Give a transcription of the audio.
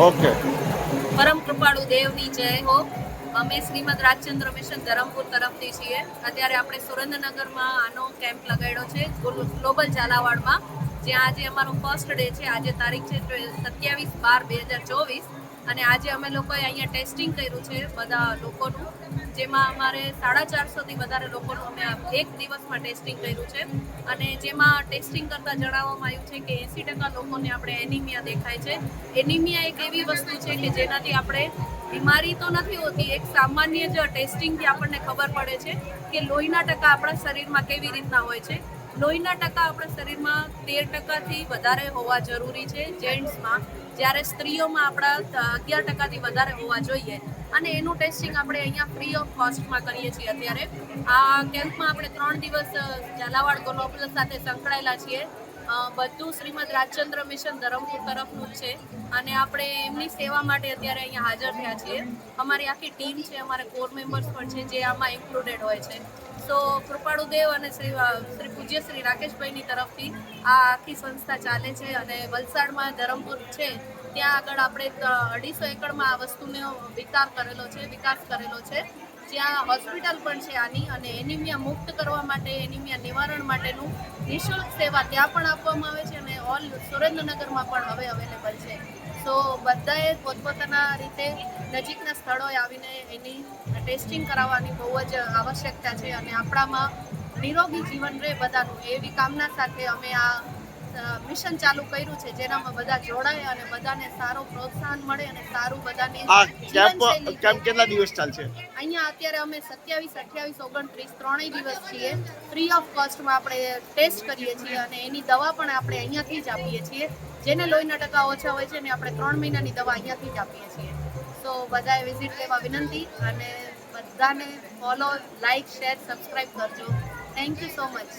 Okay. પરમ કૃપાળુ દેવની જય હો. અમે શ્રીમદ રાજચંદ્ર મિશન ધરમપુર તરફથી છીએ. અત્યારે આપણે સુરેન્દ્રનગરમાં આનો કેમ્પ લગાડ્યો છે ગ્લોબલ ઝાલાવાડમાં, જ્યાં આજે અમારો ફર્સ્ટ ડે છે. આજે તારીખ છે 27/12/2024 અને આજે અમે લોકોએ અહીંયા ટેસ્ટિંગ કર્યું છે બધા લોકોનું, જેમાં અમારે 450થી વધારે લોકોનું અમે એક દિવસમાં ટેસ્ટિંગ કર્યું છે. અને જેમાં ટેસ્ટિંગ કરતાં જણાવવામાં આવ્યું છે કે 80% લોકોને આપણે એનિમિયા દેખાય છે. એનિમિયા એક એવી વસ્તુ છે કે જેનાથી આપણે બીમારી તો નથી હોતી, એક સામાન્ય જ ટેસ્ટિંગથી આપણને ખબર પડે છે કે લોહીના ટકા આપણા શરીરમાં કેવી રીતના હોય છે. લોહીના ટકા આપણા શરીરમાં 13%થી વધારે હોવા જરૂરી છે જેન્ટ્સમાં, જ્યારે સ્ત્રીઓમાં આપણા 11%થી વધારે હોવા જોઈએ. અને એનું ટેસ્ટિંગ આપણે અહીંયા ફ્રી ઓફ કોસ્ટમાં કરીએ છીએ. અત્યારે આ કેમ્પમાં આપણે 3 દિવસ ઝાલાવાડ ગ્લોબલ સાથે સંકળાયેલા છીએ. બધું શ્રીમદ રાજચંદ્ર મિશન ધરમપુર તરફનું જ છે અને આપણે એમની સેવા માટે અત્યારે અહીંયા હાજર થયા છીએ. અમારી આખી ટીમ છે, અમારા કોર મેમ્બર્સ પણ છે જે આમાં ઇન્ક્લુડેડ હોય છે. સો કૃપાળુદેવ અને શ્રી પૂજ્ય શ્રી રાકેશભાઈની તરફથી આ આખી સંસ્થા ચાલે છે. અને વલસાડમાં ધરમપુર છે ત્યાં આગળ આપણે 250 એકડમાં આ વસ્તુનો વિકાસ કરેલો છે, જ્યાં હોસ્પિટલ પણ છે આની. અને એનિમિયા મુક્ત કરવા માટે, એનિમિયા નિવારણ માટેનું નિઃશુલ્ક સેવા ત્યાં પણ આપવામાં આવે છે અને ઓલ સુરેન્દ્રનગરમાં પણ હવે અવેલેબલ છે. સો બધાએ પોતપોતાના રીતે નજીકના સ્થળોએ આવીને એની ટેસ્ટિંગ કરાવવાની બહુ જ આવશ્યકતા છે. અને આપણામાં નિરોગી જીવન રહે બધાનું, એવી કામના સાથે અમે આ મિશન ચાલુ કર્યું છે, જેનામાં બધા જોડાય અને બધાને સારો પ્રોત્સાહન મળે અને સારું બધાની જીવનશૈલી. કેમ્પ કેટલા દિવસ ચાલશે? અહીંયા અત્યારે અમે 27, 28, 29 ત્રણેય દિવસ છીએ. ફ્રી ઓફ કોસ્ટમાં આપણે ટેસ્ટ કરીએ છીએ અને એની દવા પણ આપણે અહીંયાથી જ આપીએ છીએ. જેને લોહીના ટકા ઓછા હોય છે ને આપણે 3 મહિનાની દવા અહીંયાથી જ આપીએ છીએ. સો બધાએ વિઝિટ લેવા વિનંતી અને બધાને ફોલો, લાઈક, શેર, સબસ્ક્રાઈબ કરજો. Thank you so much.